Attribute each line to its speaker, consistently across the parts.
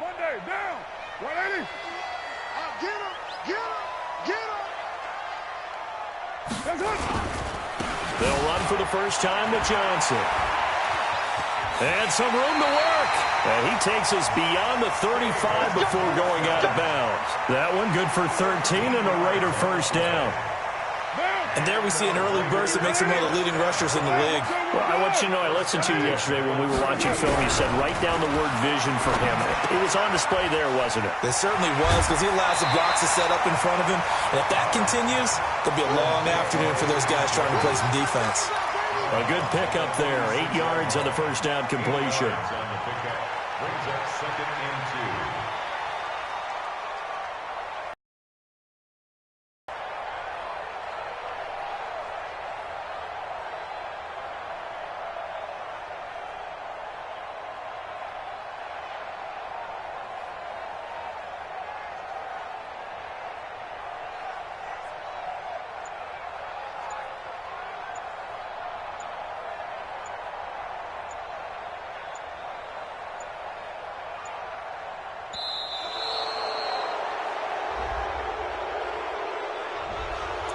Speaker 1: Monday, down. 180. Get him. Get him. Get him. That's it.
Speaker 2: They'll run for the first time with Johnson. And some room to work. And he takes us beyond the 35 before going out of bounds. That one good for 13 and a Raider first down.
Speaker 3: And there we see an early burst that makes him one of the leading rushers in the league.
Speaker 2: Well, I want you to know, I listened to you yesterday when we were watching film. You said write down the word vision for him. It was on display there, wasn't it?
Speaker 3: It certainly was, because he allows the blocks to set up in front of him. And if that continues, there'll be a long afternoon for those guys trying to play some defense.
Speaker 2: A good pickup there. 8 yards on the first down completion.
Speaker 4: Brings up 2nd and 2.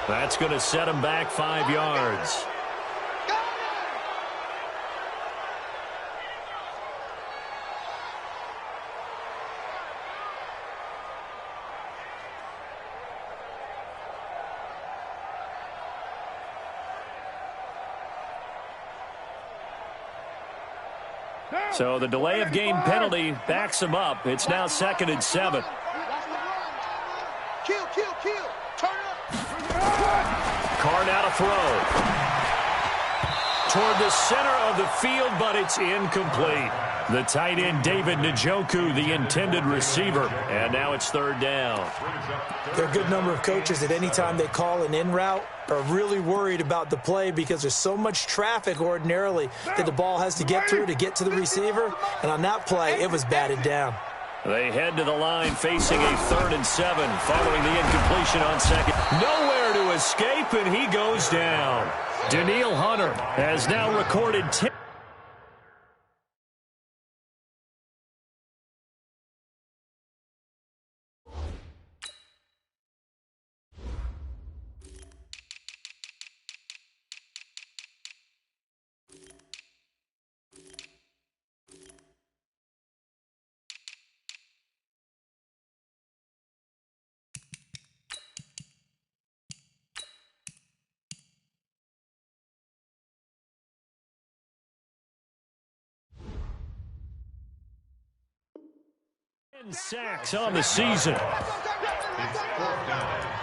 Speaker 2: That's going to set him back 5 yards. So the delay of game penalty backs him up. It's now 2nd and 7.
Speaker 1: Kill. Turn up.
Speaker 2: Carr now to throw. Toward the center of the field, but it's incomplete. The tight end, David Njoku, the intended receiver. And now it's 3rd down.
Speaker 3: There are a good number of coaches that any time they call an in route are really worried about the play because there's so much traffic ordinarily that the ball has to get through to get to the receiver. And on that play, it was batted down.
Speaker 2: They head to the line facing a 3rd and 7 following the incompletion on 2nd. Nowhere to escape, and he goes down. Danielle Hunter has now recorded 10. Sacks on the season.
Speaker 4: It's 4th down.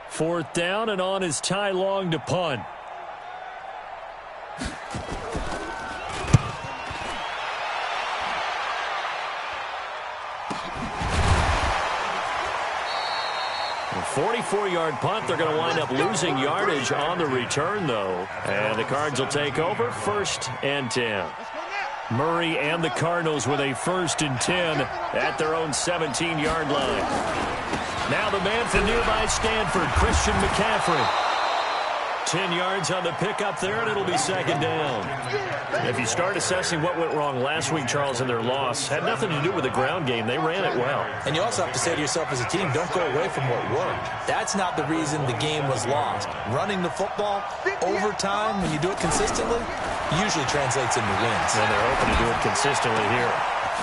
Speaker 2: Fourth down, and on is Ty Long to punt. A 44-yard punt. They're going to wind up losing yardage on the return, though. And the Cards will take over 1st and 10. Murray and the Cardinals with a 1st and 10 at their own 17-yard line. Now the man from nearby Stanford, Christian McCaffrey. 10 yards on the pickup there, and it'll be 2nd down. If you start assessing what went wrong last week, Charles, in their loss, had nothing to do with the ground game. They ran it well.
Speaker 3: And you also have to say to yourself as a team, don't go away from what worked. That's not the reason the game was lost. Running the football over time, when you do it consistently, usually translates into wins.
Speaker 2: And they're hoping to do it consistently here.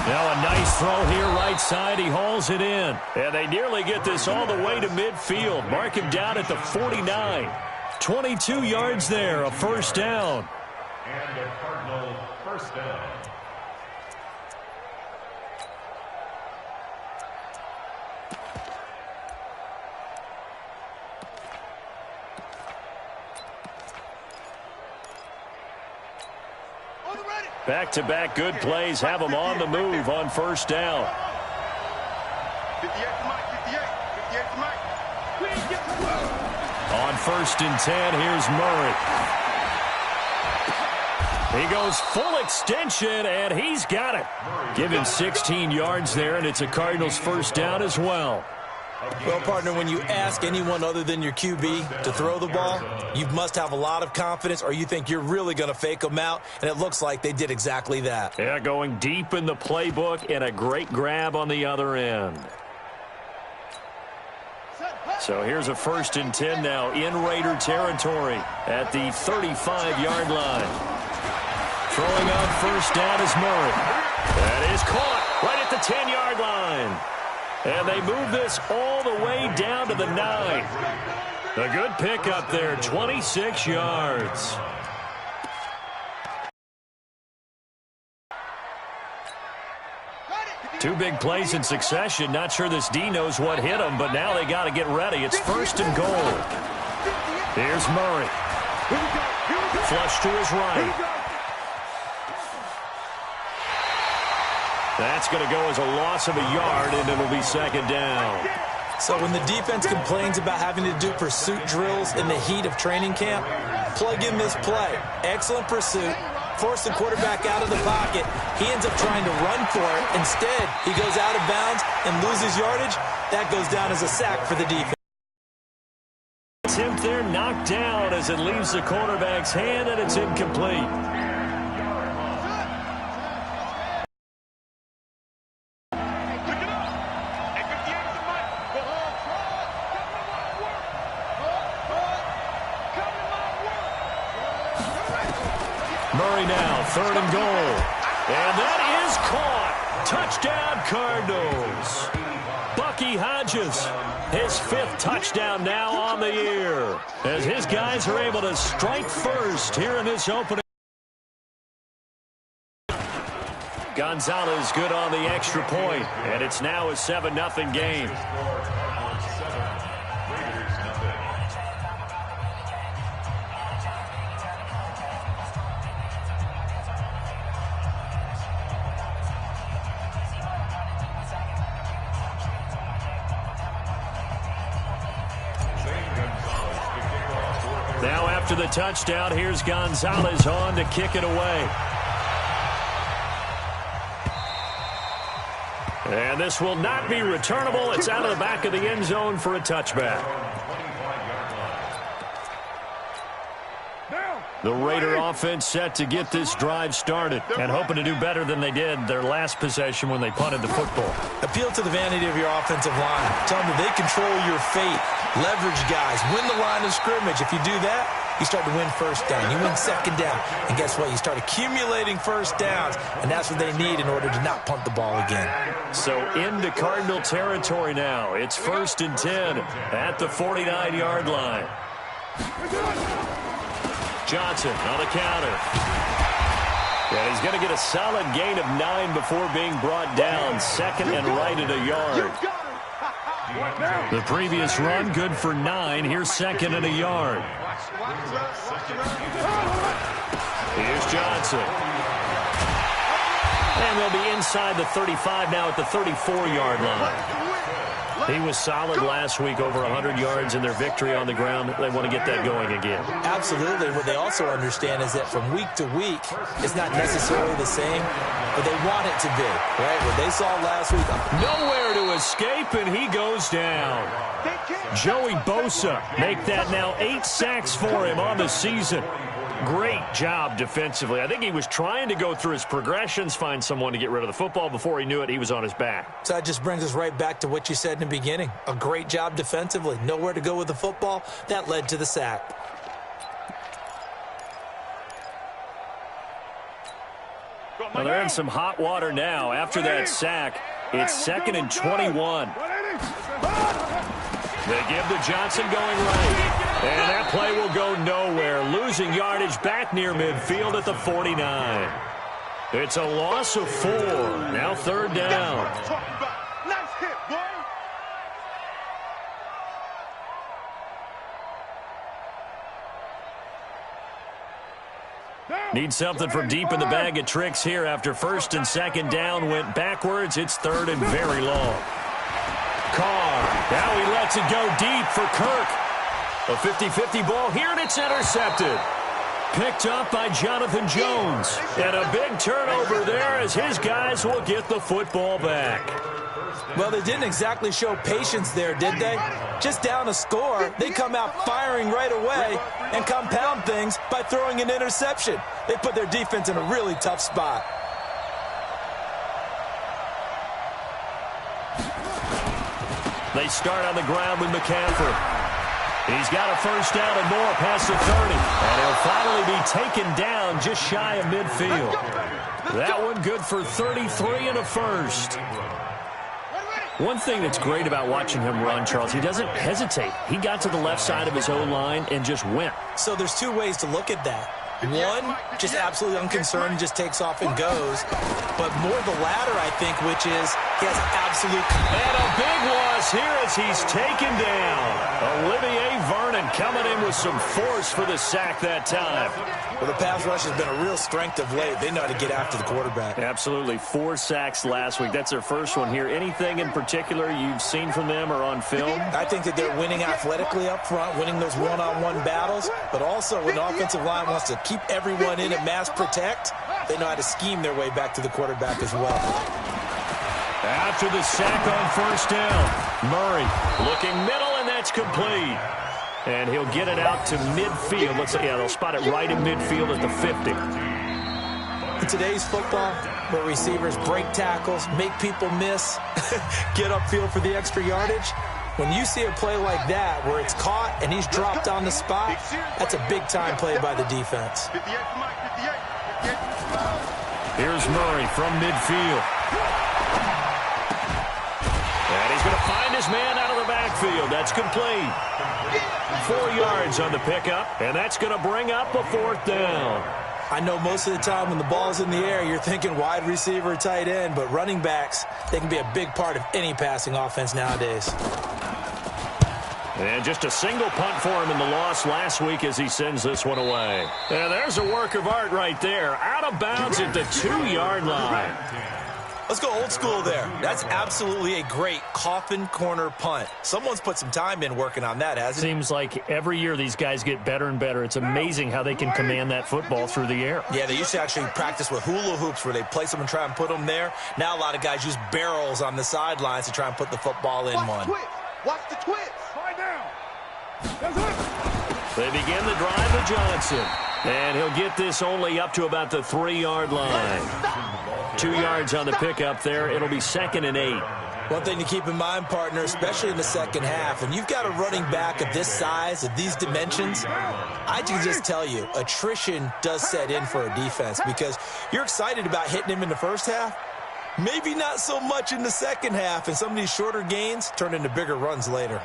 Speaker 2: Now a nice throw here right side. He hauls it in. And they nearly get this all the way to midfield. Mark him down at the 49. 22 yards there, a 1st down.
Speaker 4: And a Cardinal 1st down.
Speaker 2: Back-to-back good plays have them on the move on 1st down.
Speaker 1: 58 to Mike.
Speaker 2: On 1st and 10, here's Murray. He goes full extension, and he's got it. Give him 16 yards there, and it's a Cardinals first down as well.
Speaker 3: Well, partner, when you ask anyone other than your QB to throw the ball, you must have a lot of confidence, or you think you're really going to fake them out, and it looks like they did exactly that.
Speaker 2: Yeah, going deep in the playbook, and a great grab on the other end. So here's a 1st and 10 now in Raider territory at the 35-yard line. Throwing on first down is Murray. That is caught right at the 10-yard line. And they move this all the way down to the 9. A good pickup there, 26 yards. Two big plays in succession. Not sure this D knows what hit him, but now they got to get ready. It's 1st and goal. Here's Murray. Flush to his right. That's going to go as a loss of a yard, and it'll be 2nd down.
Speaker 3: So when the defense complains about having to do pursuit drills in the heat of training camp, plug in this play. Excellent pursuit. Force the quarterback out of the pocket. He ends up trying to run for it. Instead, he goes out of bounds and loses yardage. That goes down as a sack for the defense.
Speaker 2: Attempt there, knocked down as it leaves the cornerback's hand, and it's incomplete. Murray now, 3rd and goal. And that is caught. Touchdown, Cardinals. Bucky Hodges, his 5th touchdown now on the year, as his guys are able to strike first here in this opening. Gonzalez good on the extra point, and it's now a 7-0 game. Now after the touchdown, here's Gonzalez on to kick it away. And this will not be returnable. It's out of the back of the end zone for a touchback. The Raider offense set to get this drive started and hoping to do better than they did their last possession when they punted the football.
Speaker 3: Appeal to the vanity of your offensive line. Tell them that they control your fate. Leverage guys. Win the line of scrimmage. If you do that, you start to win first down. You win 2nd down. And guess what? You start accumulating first downs, and that's what they need in order to not punt the ball again. So into Cardinal territory now. It's 1st and 10 at the 49-yard line. Johnson on the counter. Yeah, he's going to get a solid gain of 9 before being brought down. 2nd and right at a yard. The previous run good for 9. Here's 2nd and a yard. Here's Johnson. And they'll be inside the 35 now at the 34-yard line. He was solid last week, over 100 yards in their victory on the ground. They want to get that going again. Absolutely. What they also understand is that from week to week, it's not necessarily the same, but they want it to be, right? What they saw last week.
Speaker 2: Nowhere to escape, and he goes down. Joey Bosa make that now 8 sacks for him on the season. Great job defensively. I think he was trying to go through his progressions, find someone to get rid of the football. Before he knew it, he was on his back.
Speaker 3: So that just brings us right back to what you said in the beginning. A great job defensively. Nowhere to go with the football. That led to the sack.
Speaker 2: Well, they're in some hot water now. After that sack, it's 2nd and 21. They give to Johnson going right. And that play will go nowhere. Losing yardage back near midfield at the 49. It's a loss of 4. Now 3rd down.
Speaker 1: Nice hit, boy.
Speaker 2: Need something from deep in the bag of tricks here after 1st and 2nd down went backwards. It's 3rd and very long. Carr. Now he lets it go deep for Kirk. A 50-50 ball here, and it's intercepted. Picked up by Jonathan Jones. And a big turnover there as his guys will get the football back.
Speaker 3: Well, they didn't exactly show patience there, did they? Just down a score, they come out firing right away and compound things by throwing an interception. They put their defense in a really tough spot.
Speaker 2: They start on the ground with McCaffrey. He's got a first down and more past the 30. And he'll finally be taken down just shy of midfield. That one good for 33 and a first. One thing that's great about watching him run, Charles, he doesn't hesitate. He got to the left side of his O-line and just went.
Speaker 3: So there's two ways to look at that. One, just absolutely unconcerned, just takes off and goes. But more the latter, I think, which is he has absolute...
Speaker 2: And a big loss here as he's taken down. Olivier Vernon coming in with some force for the sack that time.
Speaker 3: Well, the pass rush has been a real strength of late. They know how to get after the quarterback.
Speaker 2: Absolutely. 4 sacks last week. That's their first one here. Anything in particular you've seen from them or on film?
Speaker 3: I think that they're winning athletically up front, winning those one-on-one battles. But also, when the offensive line wants to keep everyone in and mass protect, they know how to scheme their way back to the quarterback as well.
Speaker 2: After the sack on first down, Murray looking middle, and that's complete. And he'll get it out to midfield. Let's say, yeah, they'll spot it right in midfield at the 50.
Speaker 3: In today's football, where receivers break tackles, make people miss, get upfield for the extra yardage, when you see a play like that where it's caught and he's dropped on the spot, that's a big-time play by the defense.
Speaker 2: Here's Murray from midfield. And he's going to find his man out of the backfield. That's complete. 4 yards on the pickup, and that's going to bring up a 4th down.
Speaker 3: I know most of the time when the ball's in the air, you're thinking wide receiver, tight end, but running backs, they can be a big part of any passing offense nowadays.
Speaker 2: And just a single punt for him in the loss last week as he sends this one away. And there's a work of art right there. Out of bounds at the 2-yard line.
Speaker 3: Let's go old school there. That's absolutely a great coffin corner punt. Someone's put some time in working on that, hasn't it?
Speaker 2: Seems like every year these guys get better and better. It's amazing how they can command that football through the air.
Speaker 3: Yeah, they used to actually practice with hula hoops where they place them and try and put them there. Now a lot of guys use barrels on the sidelines to try and put the football in one.
Speaker 1: Watch the twist. Slide down.
Speaker 2: They begin the drive with Johnson. And he'll get this only up to about the 3-yard line. 2 yards on the pickup there. It'll be 2nd and 8.
Speaker 3: One thing to keep in mind, partner, especially in the second half, when you've got a running back of this size, of these dimensions, I can just tell you, attrition does set in for a defense because you're excited about hitting him in the first half. Maybe not so much in the second half, and some of these shorter gains turn into bigger runs later.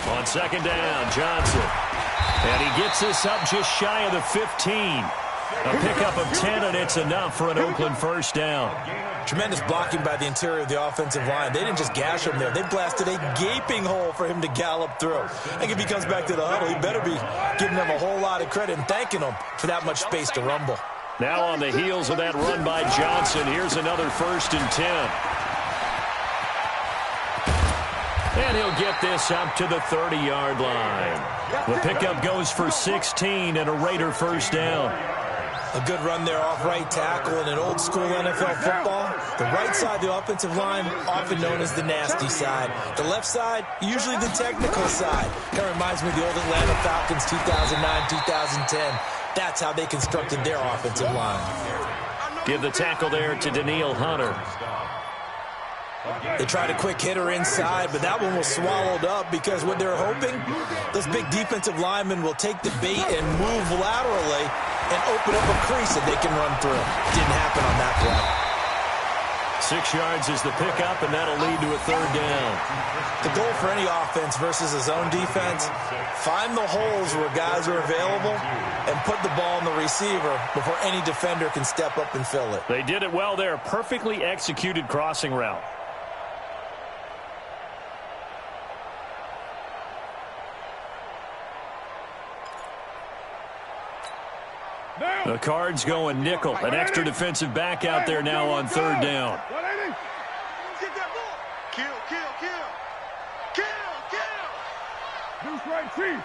Speaker 2: On 2nd down, Johnson. And he gets this up just shy of the 15. A pickup of 10, and it's enough for an Oakland first down.
Speaker 3: Tremendous blocking by the interior of the offensive line. They didn't just gash him there. They blasted a gaping hole for him to gallop through. I think if he comes back to the huddle, he better be giving them a whole lot of credit and thanking them for that much space to rumble.
Speaker 2: Now on the heels of that run by Johnson, here's another 1st and 10. And he'll get this up to the 30-yard line. The pickup goes for 16 and a Raider first down.
Speaker 3: A good run there off right tackle in an old-school NFL football. The right side of the offensive line, often known as the nasty side. The left side, usually the technical side. Kind of reminds me of the old Atlanta Falcons 2009-2010. That's how they constructed their offensive line.
Speaker 2: Give the tackle there to Danielle Hunter.
Speaker 3: They tried a quick hitter inside, but that one was swallowed up because what they're hoping, those big defensive linemen will take the bait and move laterally and open up a crease that they can run through. Didn't happen on that play.
Speaker 2: 6 yards is the pickup, and that'll lead to a 3rd down.
Speaker 3: The goal for any offense versus a zone defense, find the holes where guys are available and put the ball in the receiver before any defender can step up and fill it.
Speaker 2: They did it well there. Perfectly executed crossing route. The Cards going nickel. An extra defensive back out there now on third down.
Speaker 1: Kill. Deuce right, Chief.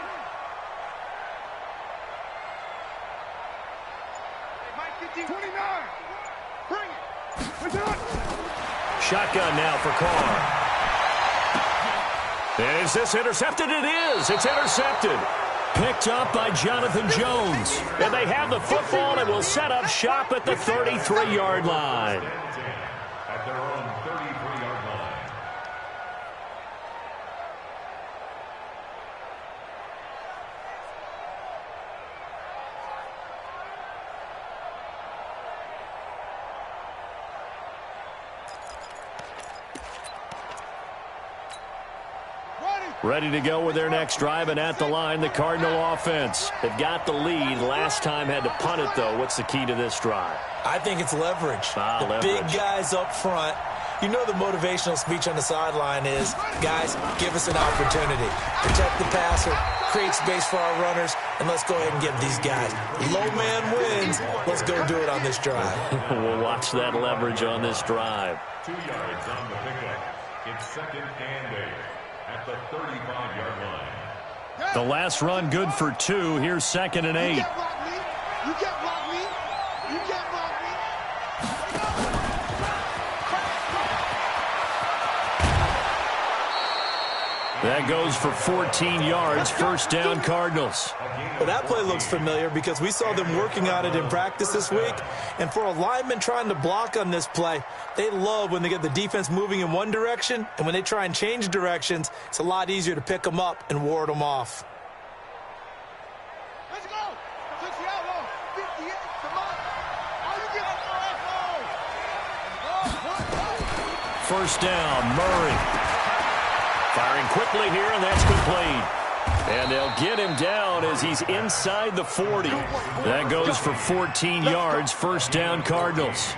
Speaker 1: Hey, 29. Bring it.
Speaker 2: Shotgun now for Carr. Is this intercepted? It is. It's intercepted. Picked up by Jonathan Jones. And they have the football and will set up shop at the 33-yard line.
Speaker 4: At their own 33-yard line.
Speaker 2: Ready to go with their next drive, and at the line, the Cardinal offense. They've got the lead. Last time had to punt it, though. What's the key to this drive?
Speaker 3: I think it's leverage.
Speaker 2: Leverage.
Speaker 3: Big guys up front. You know the motivational speech on the sideline is, guys, give us an opportunity. Protect the passer, create space for our runners, and let's go ahead and give these guys. Low man wins. Let's go do it on this drive.
Speaker 2: We'll watch that leverage on this drive.
Speaker 4: 2 yards on the pickup. It's 2nd and 8 at the 35-yard line.
Speaker 2: The last run good for 2. Here's 2nd and 8.
Speaker 1: You can't block me.
Speaker 2: That goes for 14 yards. First down, Cardinals.
Speaker 3: Well, that play looks familiar because we saw them working on it in practice this week. And for a lineman trying to block on this play, they love when they get the defense moving in one direction. And when they try and change directions, it's a lot easier to pick them up and ward them off.
Speaker 1: Let's go. Touch the elbow. 58. Come on. Oh, you get
Speaker 2: First down, Murray. Firing quickly here, and that's complete. And they'll get him down as he's inside the 40. That goes for 14 yards. First down, Cardinals.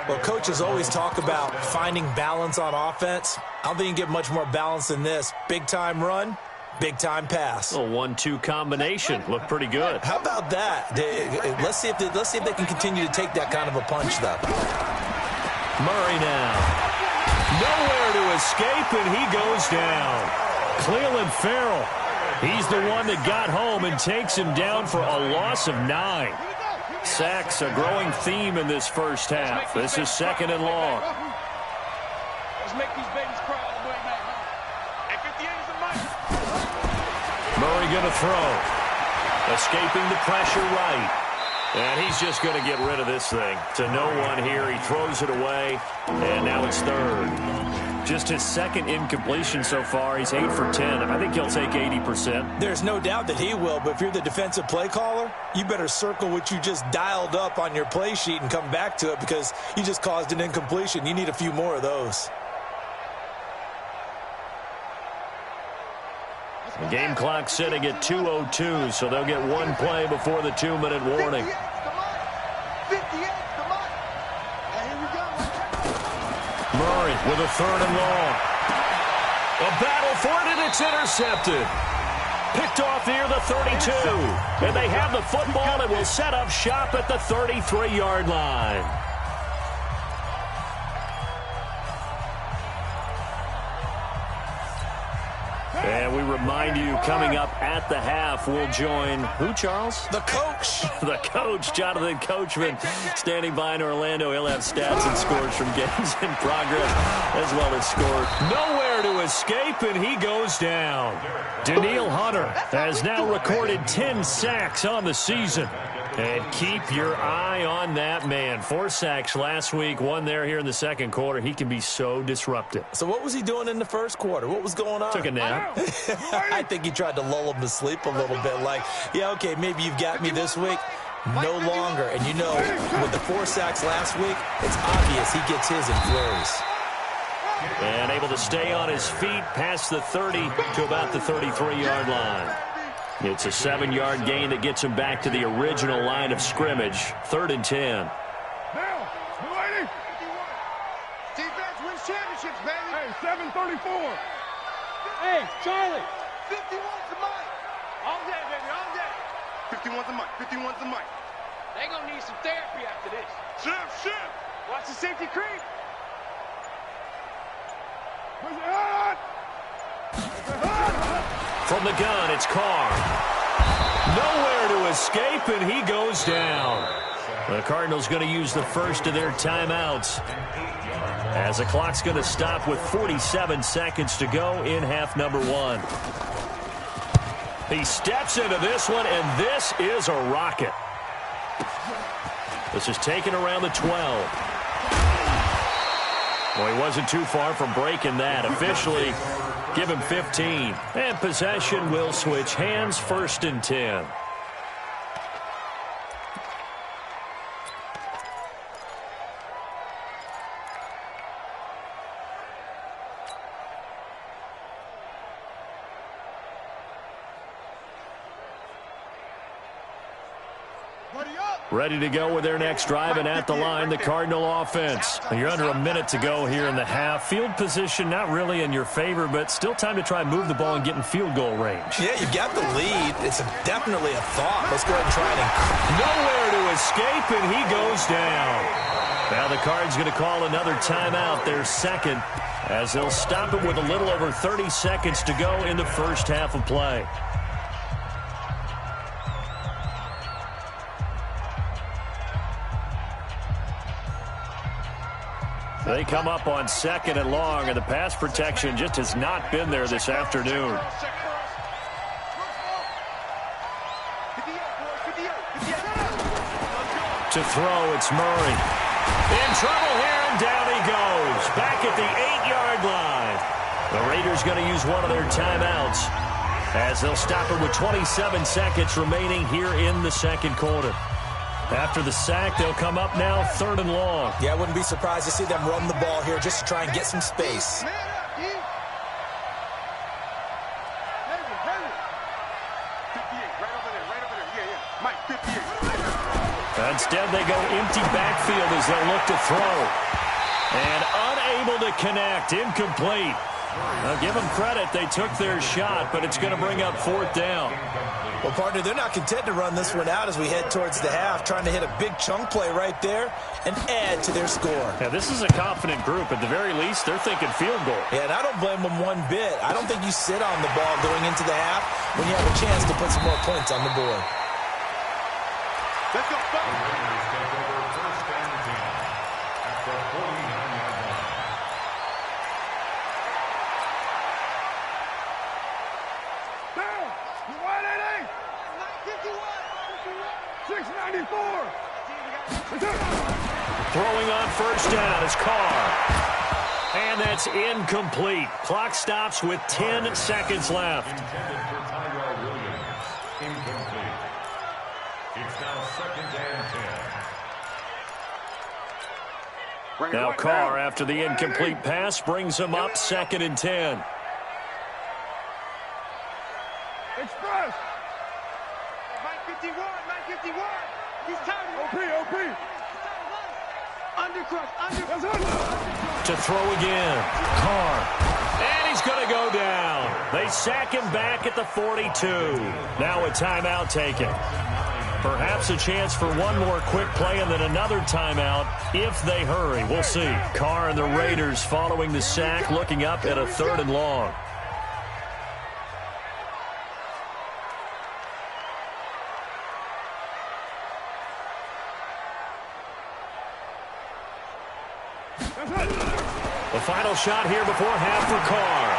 Speaker 3: Well, coaches always talk about finding balance on offense. I don't think you can get much more balance than this. Big-time run, big-time pass.
Speaker 2: A 1-2 combination. Looked pretty good.
Speaker 3: How about that? Let's see if they can continue to take that kind of a punch, though.
Speaker 2: Murray now. Nowhere to escape, and he goes down. Clelin Ferrell, he's the one that got home and takes him down for a loss of 9. Sacks, a growing theme in this first half. This is 2nd and long.
Speaker 1: Let's make these babies cry all the way back. Hey, 58 is the mic.
Speaker 2: Murray going to throw. Escaping the pressure right. And he's just going to get rid of this thing. To no one here. He throws it away, and now it's 3rd. Just his 2nd incompletion so far. He's 8 for 10. I think he'll take 80%.
Speaker 3: There's no doubt that he will, but if you're the defensive play caller, you better circle what you just dialed up on your play sheet and come back to it because you just caused an incompletion. You need a few more of those.
Speaker 2: The game clock sitting at 2:02, so they'll get one play before the 2-minute warning.
Speaker 1: 58, come on. And here we go.
Speaker 2: Murray with a 3rd and long. A battle for it, and it's intercepted. Picked off near the 32. And they have the football and will set up shop at the 33-yard line. And we remind you, coming up at the half, we'll join who, Charles?
Speaker 3: The coach.
Speaker 2: The coach, Jonathan Coachman, standing by in Orlando. He'll have stats and scores from games in progress, as well as scores. Nowhere to escape, and he goes down. Danielle Hunter has now recorded 10 sacks on the season. And keep your eye on that man. 4 sacks last week, 1 there here in the second quarter. He can be so disruptive.
Speaker 3: So what was he doing in the first quarter? What was going on?
Speaker 2: Took a nap.
Speaker 3: I think he tried to lull him to sleep a little bit. Like, yeah, okay, maybe you've got me this week. No longer. And you know, with the 4 sacks last week, it's obvious he gets his in flurries.
Speaker 2: And able to stay on his feet past the 30 to about the 33-yard line. It's a 7-yard gain that gets him back to the original line of scrimmage. 3rd and 10.
Speaker 1: Now, new lady. Defense wins championships, baby. Hey, 734. Hey, Charlie. 51's the mic. All day, baby, all day. 51's the mic. 51's the mic. They're going to need some therapy after this. Shift. Watch the safety creep.
Speaker 2: From the gun, it's Carr. Nowhere to escape, and he goes down. The Cardinals going to use the first of their timeouts, as the clock's going to stop with 47 seconds to go in half number one. He steps into this one, and this is a rocket. This is taken around the 12. Well, he wasn't too far from breaking that. Officially, give him 15. And possession will switch hands, 1st and 10. Ready to go with their next drive, and at the line, the Cardinal offense. You're under a minute to go here in the half. Field position not really in your favor, but still time to try and move the ball and get in field goal range.
Speaker 3: Yeah, you've got the lead. It's definitely a thought. Let's go ahead and try it.
Speaker 2: Nowhere to escape, and he goes down. Now the Cards going to call another timeout, their second, as they'll stop it with a little over 30 seconds to go in the first half of play. They come up on 2nd and long, and the pass protection just has not been there this afternoon. To throw, it's Murray. In trouble here, and down he goes. Back at the 8-yard line. The Raiders going to use one of their timeouts, as they'll stop it with 27 seconds remaining here in the second quarter. After the sack, they'll come up now 3rd and long.
Speaker 3: Yeah, I wouldn't be surprised to see them run the ball here just to try and get some space.
Speaker 2: Instead, they go empty backfield as they look to throw. And unable to connect, incomplete. Now, give them credit, they took their shot, but it's going to bring up 4th down.
Speaker 3: Well, partner, they're not content to run this one out as we head towards the half, trying to hit a big chunk play right there and add to their score.
Speaker 2: Yeah, this is a confident group. At the very least, they're thinking field goal.
Speaker 3: Yeah, and I don't blame them one bit. I don't think you sit on the ball going into the half when you have a chance to put some more points on the board.
Speaker 1: Let's go.
Speaker 4: The Raiders take over 1st and 10 at the 49-yard line.
Speaker 1: Down. 188. 694.
Speaker 2: Throwing on 1st down is Carr. And that's incomplete. Clock stops with 10 seconds left.
Speaker 4: Intended for Tyrell Williams. Incomplete. It's now 2nd and 10.
Speaker 2: Now Carr, after the incomplete pass, brings him up 2nd and 10.
Speaker 1: Express. 951. He's tired. OP. Undercrush.
Speaker 2: To throw again. Carr. And he's going to go down. They sack him back at the 42. Now a timeout taken. Perhaps a chance for one more quick play and then another timeout if they hurry. We'll see. Carr and the Raiders following the sack, looking up at a 3rd and long. The final shot here before half for Carr.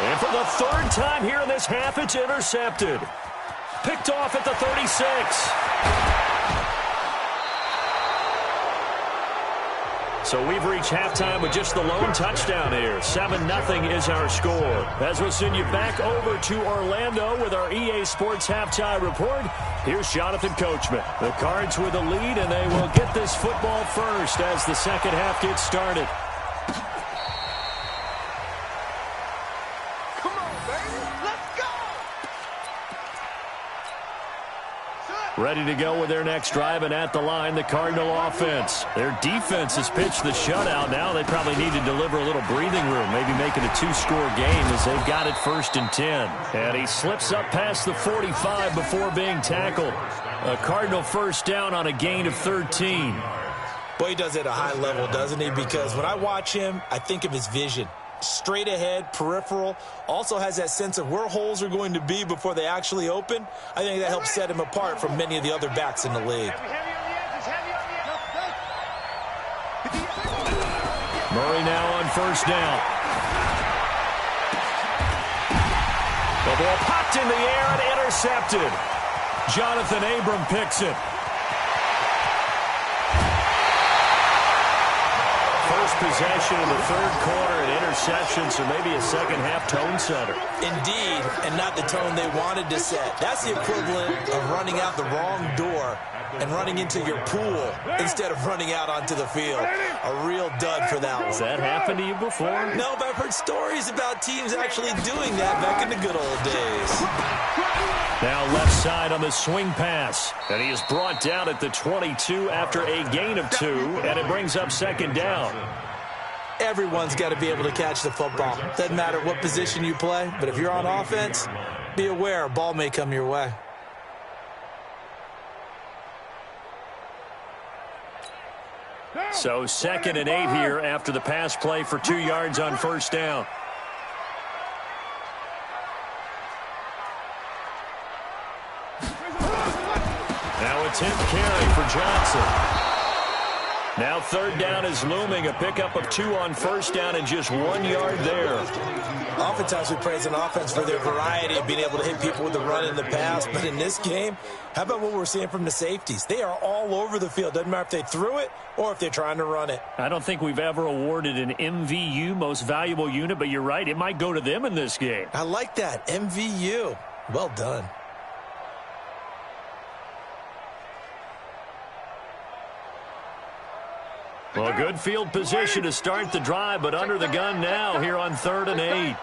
Speaker 2: And for the 3rd time here in this half, it's intercepted. Picked off at the 36. So we've reached halftime with just the lone touchdown here. 7-0 is our score. As we'll send you back over to Orlando with our EA Sports Halftime Report, here's Jonathan Coachman. The Cards with the lead, and they will get this football first as the second half gets started.
Speaker 1: Come on, baby. Let's go. Set.
Speaker 2: Ready to go with their next drive, and at the line, the Cardinal offense. Their defense has pitched the shutout. Now they probably need to deliver a little breathing room, maybe make it a 2-score game as they've got it 1st and 10. And he slips up past the 45 before being tackled. A Cardinal first down on a gain of 13.
Speaker 3: Boy, he does it at a high level, doesn't he? Because when I watch him, I think of his vision. Straight ahead, peripheral, also has that sense of where holes are going to be before they actually open. I think that helps set him apart from many of the other backs in the league.
Speaker 2: Murray now on first down. The ball popped in the air and intercepted. Jonathan Abram picks it. First possession of the 3rd quarter, an interception, so maybe a second-half tone setter.
Speaker 3: Indeed, and not the tone they wanted to set. That's the equivalent of running out the wrong door and running into your pool instead of running out onto the field. A real dud for that one.
Speaker 2: Has that happened to you before?
Speaker 3: No, but I've heard stories about teams actually doing that back in the good old days.
Speaker 2: Now left side on the swing pass. And he is brought down at the 22 after a gain of 2, and it brings up 2nd down.
Speaker 3: Everyone's got to be able to catch the football. Doesn't matter what position you play, but if you're on offense, be aware a ball may come your way.
Speaker 2: So 2nd and 8 here after the pass play for 2 yards on first down. Now a 10th carry for Johnson. Now 3rd down is looming, a pickup of 2 on first down and just 1 yard there.
Speaker 3: Oftentimes we praise an offense for their variety of being able to hit people with the run and the pass, but in this game, how about what we're seeing from the safeties? They are all over the field. Doesn't matter if they threw it or if they're trying to run it.
Speaker 2: I don't think we've ever awarded an MVU, most valuable unit, but you're right, it might go to them in this game.
Speaker 3: I like that, MVU. Well done.
Speaker 2: Well, good field position to start the drive, but under the gun now here on 3rd and 8.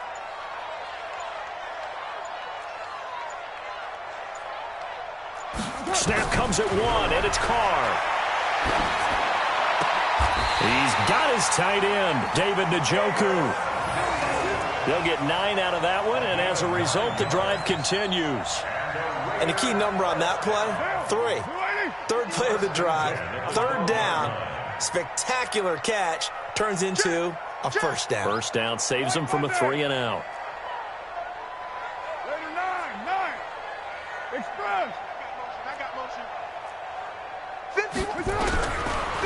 Speaker 2: Snap comes at 1, and it's Carr. He's got his tight end, David Njoku. They'll get 9 out of that one, and as a result, the drive continues.
Speaker 3: And the key number on that play, 3. 3rd play of the drive, 3rd down. Spectacular catch turns into a first down.
Speaker 2: First down saves them from a 3 and out.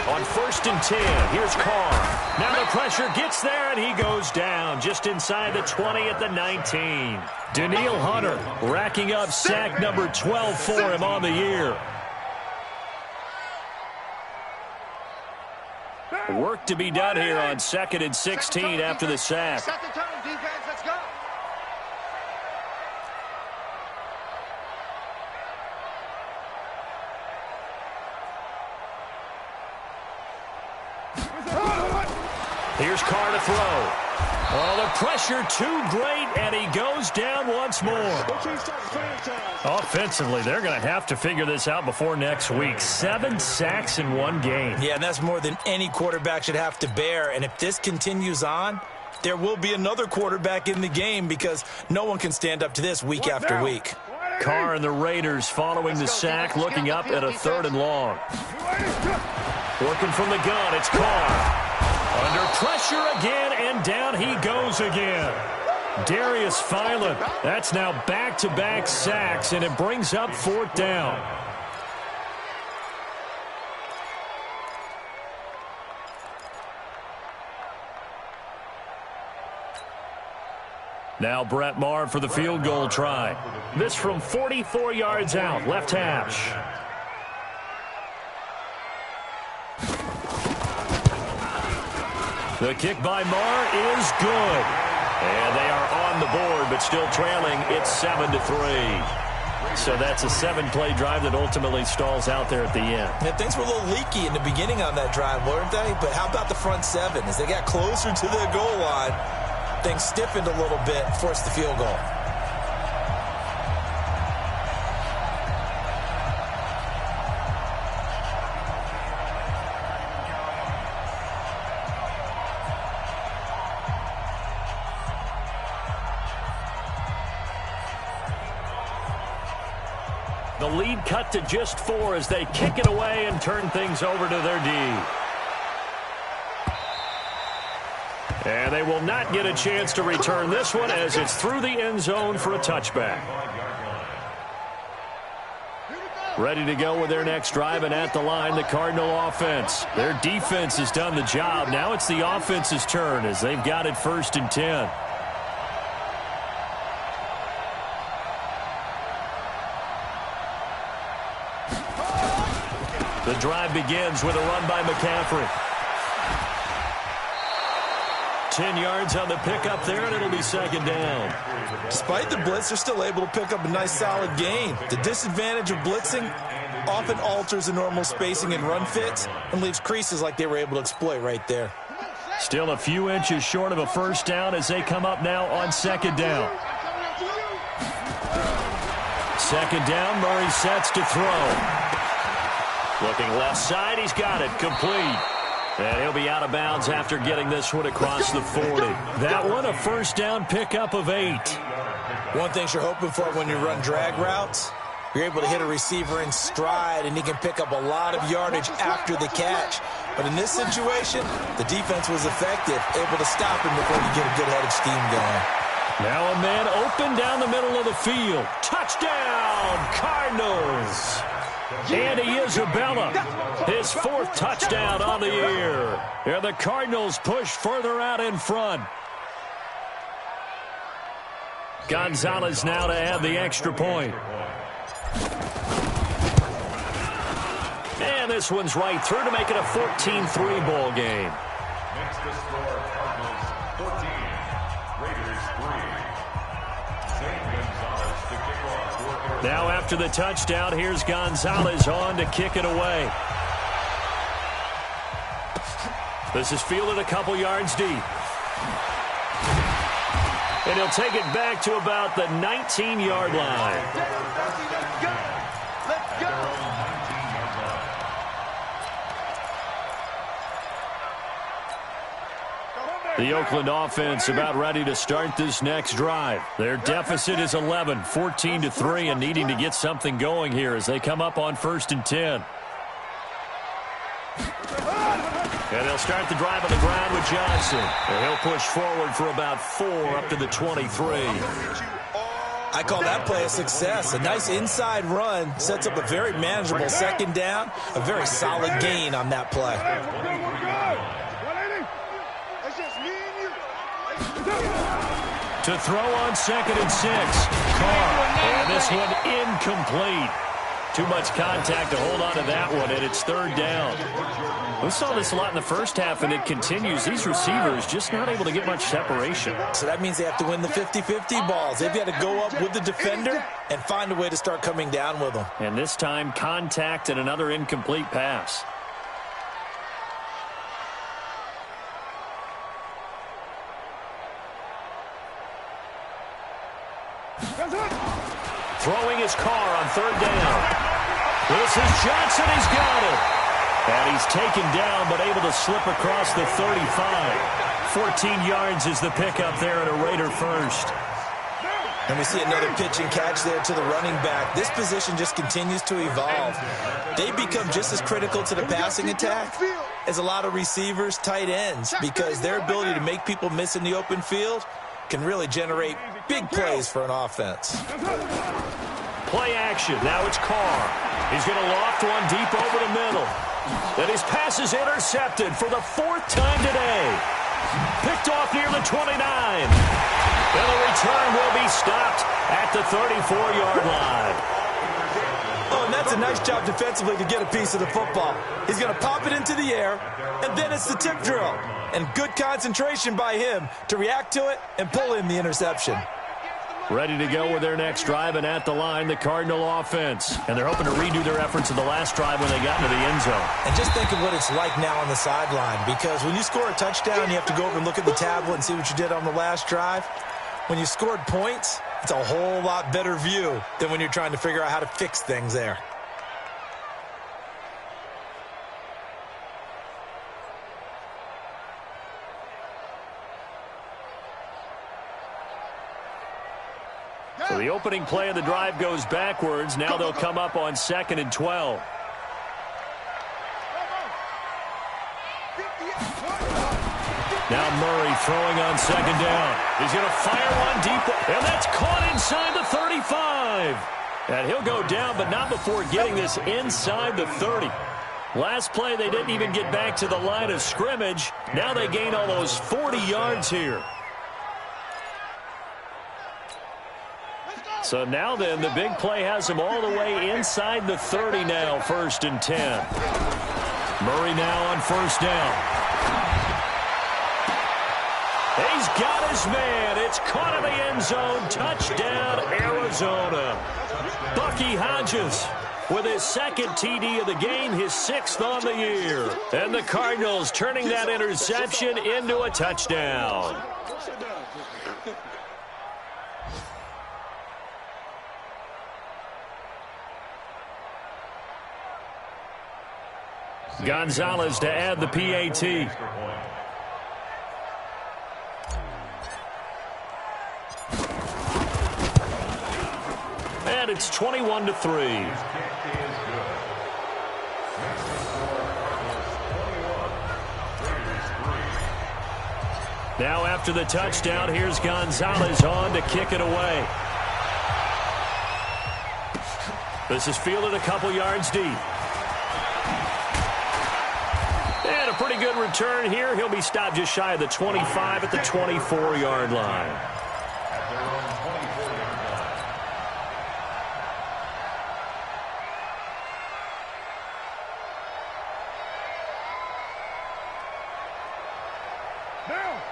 Speaker 2: On 1st and 10, here's Carr. Now the pressure gets there, and he goes down just inside the 20 at the 19. Danielle Hunter racking up sack number 12 for him on the year. Work to be done here on 2nd and 16 after the sack.
Speaker 5: Set the tone, defense, let's go.
Speaker 2: Here's Carr to throw. Oh, the pressure too great, and he goes down once more. Offensively, they're going to have to figure this out before next week. 7 sacks in 1 game.
Speaker 3: Yeah, and that's more than any quarterback should have to bear. And if this continues on, there will be another quarterback in the game because no one can stand up to this week after week.
Speaker 2: Carr and the Raiders following the sack, looking up at a 3rd and long. Working from the gun, it's Carr. Under pressure again, and down he goes again. Darius Philon, that's now back-to-back sacks, and it brings up 4th down. Now Brett Maher for the field goal try. This from 44 yards out, left hash. The kick by Maher is good. And they are on the board, but still trailing. It's 7-3. So that's a 7-play drive that ultimately stalls out there at the end.
Speaker 3: Yeah, things were a little leaky in the beginning on that drive, weren't they? But how about the front 7? As they got closer to the goal line, things stiffened a little bit, forced the field goal.
Speaker 2: The lead cut to just 4 as they kick it away and turn things over to their D. And they will not get a chance to return this one as it's through the end zone for a touchback. Ready to go with their next drive, and at the line, the Cardinal offense. Their defense has done the job. Now it's the offense's turn as they've got it 1st and 10. The drive begins with a run by McCaffrey. 10 yards on the pickup there, and it'll be 2nd down.
Speaker 3: Despite the blitz, they're still able to pick up a nice, solid gain. The disadvantage of blitzing often alters the normal spacing and run fits and leaves creases like they were able to exploit right there.
Speaker 2: Still a few inches short of a 1st down as they come up now on 2nd down. 2nd down, Murray sets to throw. Looking left side, he's got it, complete. And he'll be out of bounds after getting this one across the 40. That one, a 1st down pickup of 8.
Speaker 3: One thing you're hoping for when you run drag routes, you're able to hit a receiver in stride, and he can pick up a lot of yardage after the catch. But in this situation, the defense was effective, able to stop him before you get a good head of steam going.
Speaker 2: Now a man open down the middle of the field. Touchdown, Cardinals! Andy Isabella, his 4th touchdown on the year. And the Cardinals push further out in front. Gonzalez now to add the extra point. And this one's right through to make it a 14-3 ball game.
Speaker 4: Makes the score Cardinals 14, Raiders 3. St. Gonzalez to kick off for Arizona.
Speaker 2: Now after the touchdown, here's Gonzalez on to kick it away. This is fielded a couple yards deep. And he'll take it back to about the 19-yard line.
Speaker 5: Let's go.
Speaker 2: The Oakland offense about ready to start this next drive. Their deficit is 11, 14-3, and needing to get something going here as they come up on 1st and 10. And they'll start the drive on the ground with Johnson. And he'll push forward for about 4 up to the 23.
Speaker 3: I call that play a success. A nice inside run sets up a very manageable 2nd down, a very solid gain on that play.
Speaker 2: To throw on 2nd and 6. Carr. And this one incomplete. Too much contact to hold on to that one, and it's 3rd down. We saw this a lot in the first half, and it continues. These receivers just not able to get much separation.
Speaker 3: So that means they have to win the 50-50 balls. They've got to go up with the defender and find a way to start coming down with them.
Speaker 2: And this time, contact and another incomplete pass. Throwing his Carr on 3rd down. This is Johnson. He's got it. And he's taken down but able to slip across the 35. 14 yards is the pickup there at a Raider 1st.
Speaker 3: And we see another pitch and catch there to the running back. This position just continues to evolve. They become just as critical to the passing attack as a lot of receivers, tight ends, because their ability to make people miss in the open field can really generate big plays for an offense.
Speaker 2: Play action. Now it's Carr. He's going to loft one deep over the middle. Then his pass is intercepted for the 4th time today. Picked off near the 29. And the return will be stopped at the 34-yard line.
Speaker 3: Oh, and that's a nice job defensively to get a piece of the football. He's going to pop it into the air, and then it's the tip drill. And good concentration by him to react to it and pull in the interception.
Speaker 2: Ready to go with their next drive, and at the line, the Cardinal offense. And they're hoping to redo their efforts in the last drive when they got into the end zone.
Speaker 3: And just think of what it's like now on the sideline, because when you score a touchdown, you have to go over and look at the tablet and see what you did on the last drive. When you scored points, it's a whole lot better view than when you're trying to figure out how to fix things there.
Speaker 2: So the opening play of the drive goes backwards. Now they'll come up on 2nd and 12. Now Murray throwing on 2nd down. He's going to fire one deep, and that's caught inside the 35. And he'll go down, but not before getting this inside the 30. Last play, they didn't even get back to the line of scrimmage. Now they gain almost 40 yards here. So now then, the big play has him all the way inside the 30 now, 1st and 10. Murray now on 1st down. He's got his man. It's caught in the end zone. Touchdown, Arizona. Bucky Hodges with his 2nd TD of the game, his 6th on the year. And the Cardinals turning that interception into a touchdown. Gonzalez to add the PAT. And it's 21-3. Now after the touchdown, here's Gonzalez on to kick it away. This is fielded a couple yards deep. And a pretty good return here. He'll be stopped just shy of the 25 at the 24-yard line.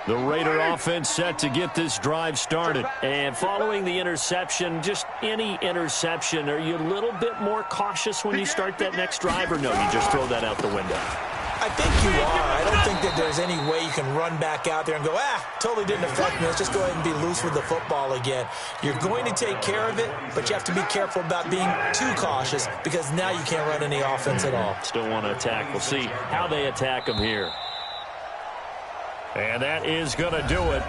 Speaker 2: The Raider offense set to get this drive started. And following the interception, just any interception, are you a little bit more cautious when you start that next drive, or no, you just throw that out the window?
Speaker 3: I think you are. I don't think that there's any way you can run back out there and go, totally didn't affect me. Let's just go ahead and be loose with the football again. You're going to take care of it, but you have to be careful about being too cautious because now you can't run any offense at all.
Speaker 2: Still want to attack. We'll see how they attack them here. And that is going to do it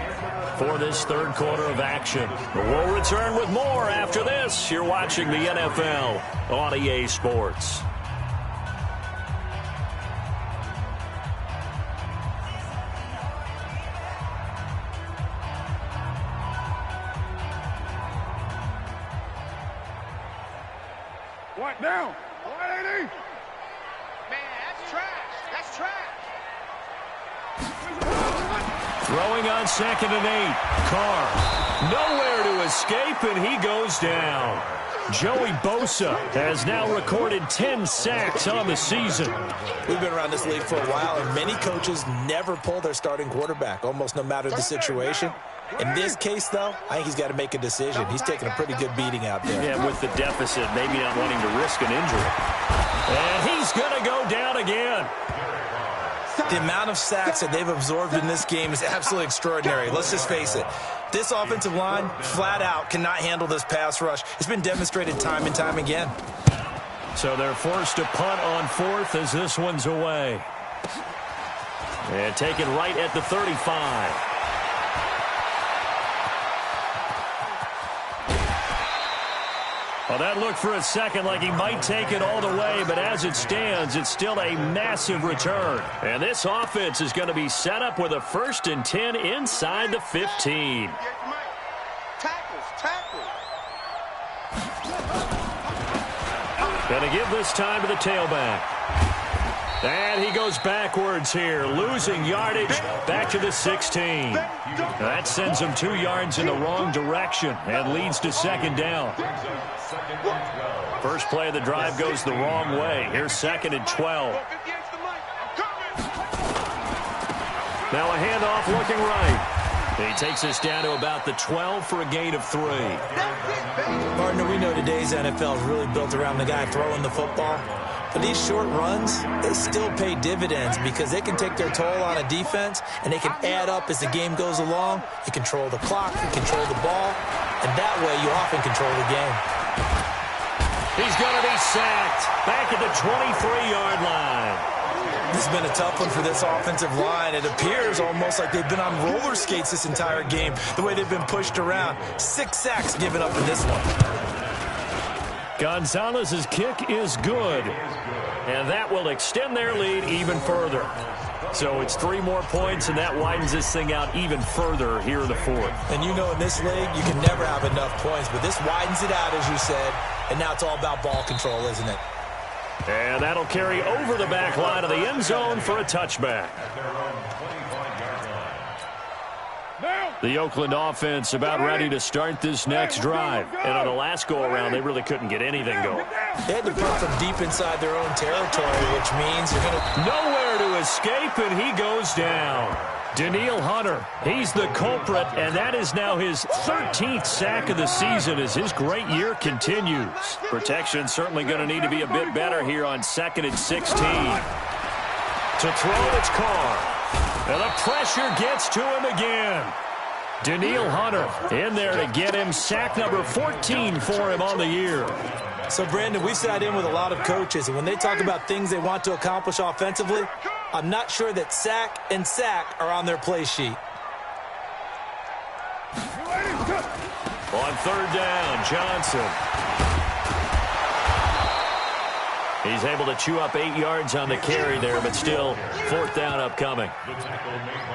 Speaker 2: for this 3rd quarter of action. We'll return with more after this. You're watching the NFL on EA Sports.
Speaker 1: What now? 180.
Speaker 5: Man, that's trash. That's trash.
Speaker 2: Throwing on 2nd and 8. Carr nowhere to escape, and he goes down. Joey Bosa has now recorded 10 sacks on the season.
Speaker 3: We've been around this league for a while, and many coaches never pull their starting quarterback, almost no matter the situation. In this case, though, I think he's got to make a decision. He's taking a pretty good beating out there.
Speaker 2: Yeah, with the deficit, maybe not wanting to risk an injury. And he's going to go down again.
Speaker 3: The amount of sacks that they've absorbed in this game is absolutely extraordinary. Let's just face it. This offensive line, flat out, cannot handle this pass rush. It's been demonstrated time and time again.
Speaker 2: So they're forced to punt on 4th as this one's away. And taken right at the 35. Well, that looked for a second like he might take it all the way, but as it stands, it's still a massive return. And this offense is going to be set up with a 1st and 10 inside the 15.
Speaker 5: Tackles.
Speaker 2: Going to give this time to the tailback. And he goes backwards here, losing yardage back to the 16. That sends him 2 yards in the wrong direction and leads to 2nd down. First play of the drive goes the wrong way. Here's 2nd and 12. Now a handoff looking right. He takes us down to about the 12 for a gain of 3.
Speaker 3: Partner, we know today's NFL is really built around the guy throwing the football. But these short runs, they still pay dividends because they can take their toll on a defense and they can add up as the game goes along. You control the clock, you control the ball, and that way you often control the game.
Speaker 2: He's going to be sacked back at the 23-yard line.
Speaker 3: This has been a tough one for this offensive line. It appears almost like they've been on roller skates this entire game, the way they've been pushed around. 6 sacks given up in this one.
Speaker 2: Gonzalez's kick is good, and that will extend their lead even further. So it's 3 more points, and that widens this thing out even further here in the fourth.
Speaker 3: And you know in this league, you can never have enough points, but this widens it out, as you said, and now it's all about ball control, isn't it?
Speaker 2: And that'll carry over the back line of the end zone for a touchback. The Oakland offense about ready to start this next drive. And on the last go-around, they really couldn't get anything going.
Speaker 3: They had to put from deep inside their own territory, which means you're going to...
Speaker 2: Nowhere to escape, and he goes down. Danielle Hunter, he's the culprit, and that is now his 13th sack of the season as his great year continues. Protection certainly going to need to be a bit better here on 2nd and 16. To throw, it's Carr. And the pressure gets to him again. Danielle Hunter in there to get him sack number 14 for him on the year.
Speaker 3: So, Brandon, we sat in with a lot of coaches, and when they talk about things they want to accomplish offensively, I'm not sure that sack and sack are on their play sheet.
Speaker 2: On 3rd down, Johnson. He's able to chew up 8 yards on the carry there, but still 4th down upcoming.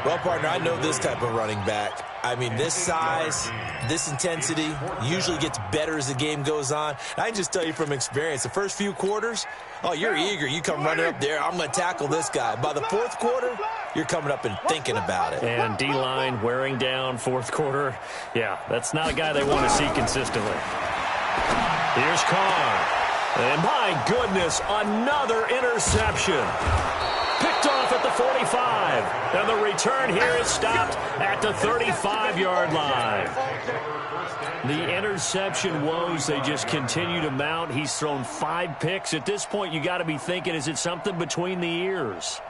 Speaker 3: Well, partner, I know this type of running back. I mean, this size, this intensity usually gets better as the game goes on. And I can just tell you from experience, the first few quarters, oh, you're eager. You come running up there, I'm going to tackle this guy. By the 4th quarter, you're coming up and thinking about it.
Speaker 2: And D-line wearing down 4th quarter. Yeah, that's not a guy they want to see consistently. Here's Carr. And my goodness, another interception. Picked off at the 45. And the return here is stopped at the 35-yard line. The interception woes, they just continue to mount. He's thrown 5 picks. At this point, you got to be thinking, is it something between the ears?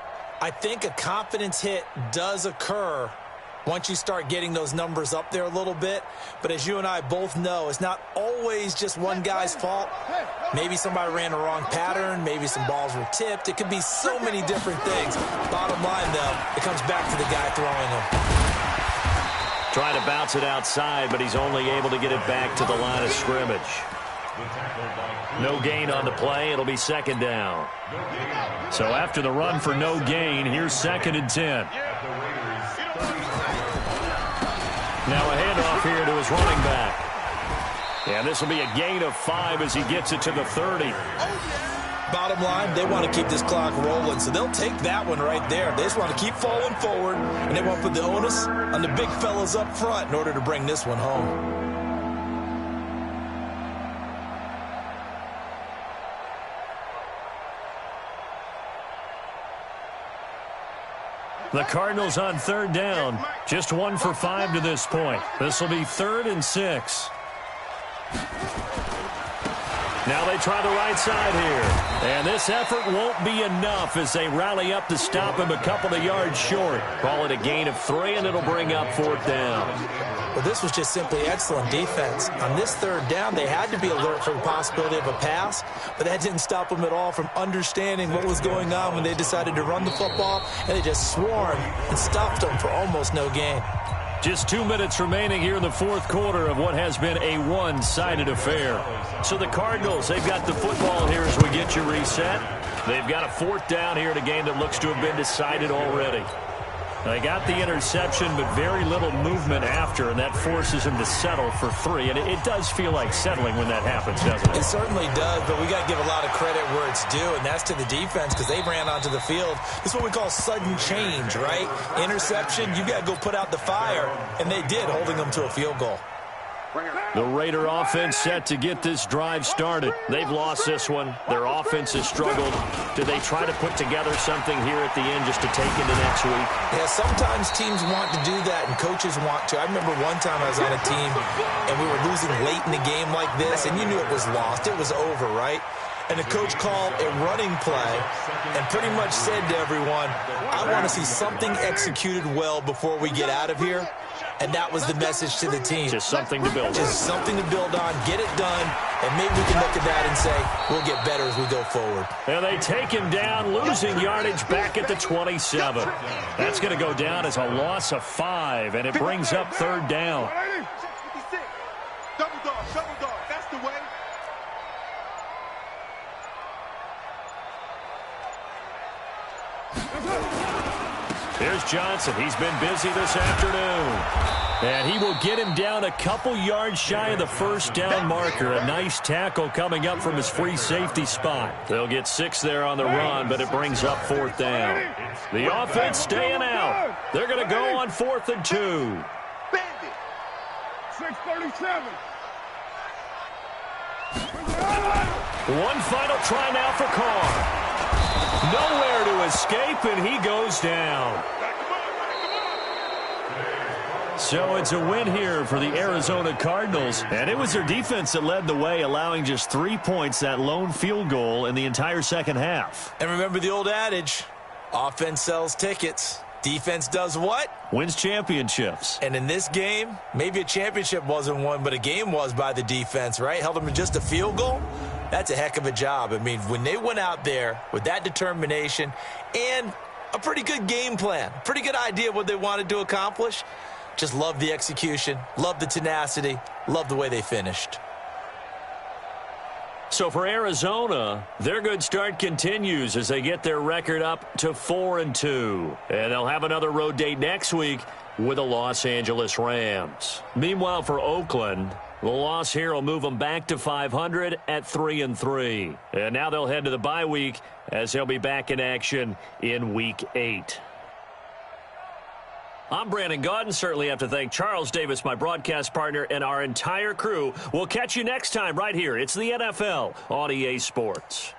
Speaker 3: I think a confidence hit does occur once you start getting those numbers up there a little bit. But as you and I both know, it's not always just one guy's fault. Maybe somebody ran a wrong pattern. Maybe some balls were tipped. It could be so many different things. Bottom line, though, it comes back to the guy throwing them.
Speaker 2: Trying to bounce it outside, but he's only able to get it back to the line of scrimmage. No gain on the play. It'll be 2nd down. So after the run for no gain, here's 2nd and 10. Now a handoff here to his running back. And this will be a gain of 5 as he gets it to the 30.
Speaker 3: Bottom line, they want to keep this clock rolling, so they'll take that one right there. They just want to keep falling forward, and they want to put the onus on the big fellas up front in order to bring this one home.
Speaker 2: The Cardinals on 3rd down. Just 1 for 5 to this point. This will be 3rd and 6. Now they try the right side here. And this effort won't be enough as they rally up to stop him a couple of yards short. Call it a gain of 3, and it'll bring up 4th down.
Speaker 3: Well, this was just simply excellent defense. On this 3rd down, they had to be alert for the possibility of a pass, but that didn't stop them at all from understanding what was going on when they decided to run the football, and they just swarmed and stuffed them for almost no gain.
Speaker 2: Just 2 minutes remaining here in the 4th quarter of what has been a one-sided affair. So the Cardinals, they've got the football here as we get you reset. They've got a 4th down here in a game that looks to have been decided already. They got the interception, but very little movement after, and that forces him to settle for 3. And it does feel like settling when that happens, doesn't it?
Speaker 3: It certainly does, but we got to give a lot of credit where it's due, and that's to the defense because they ran onto the field. This is what we call sudden change, right? Interception, you got to go put out the fire, and they did, holding them to a field goal.
Speaker 2: The Raider offense set to get this drive started. They've lost this one. Their offense has struggled. Do they try to put together something here at the end just to take into next week?
Speaker 3: Yeah, sometimes teams want to do that and coaches want to. I remember one time I was on a team and we were losing late in the game like this, and you knew it was lost. It was over, right? and the coach called a running play and pretty much said to everyone, I want to see something executed well before we get out of here. And that was the message to the team.
Speaker 2: Just something to build on.
Speaker 3: Just something to build on, get it done, and maybe we can look at that and say, we'll get better as we go forward.
Speaker 2: And they take him down, losing yardage back at the 27. That's going to go down as a loss of 5, and it brings up 3rd down.
Speaker 1: Double dog, that's the way.
Speaker 2: Here's Johnson. He's been busy this afternoon. And he will get him down a couple yards shy of the 1st down marker. A nice tackle coming up from his free safety spot. They'll get 6 there on the run, but it brings up 4th down. The offense staying out. They're going to go on 4th and 2.
Speaker 1: 6:37.
Speaker 2: One final try now for Carr. Nowhere to escape, and he goes down. So it's a win here for the Arizona Cardinals. And it was their defense that led the way, allowing just 3 points, that lone field goal in the entire second half.
Speaker 3: And remember the old adage, offense sells tickets. Defense does what?
Speaker 2: Wins championships.
Speaker 3: And in this game, maybe a championship wasn't won, but a game was by the defense, right? Held them to just a field goal. That's a heck of a job. I mean, when they went out there with that determination and a pretty good game plan, pretty good idea of what they wanted to accomplish, just love the execution, love the tenacity, love the way they finished.
Speaker 2: So for Arizona, their good start continues as they get their record up to 4-2. And they'll have another road date next week with the Los Angeles Rams. Meanwhile, for Oakland, the loss here will move them back to 500 at 3-3. And now they'll head to the bye week as they'll be back in action in Week 8. I'm Brandon Gaudin. Certainly have to thank Charles Davis, my broadcast partner, and our entire crew. We'll catch you next time right here. It's the NFL on EA Sports.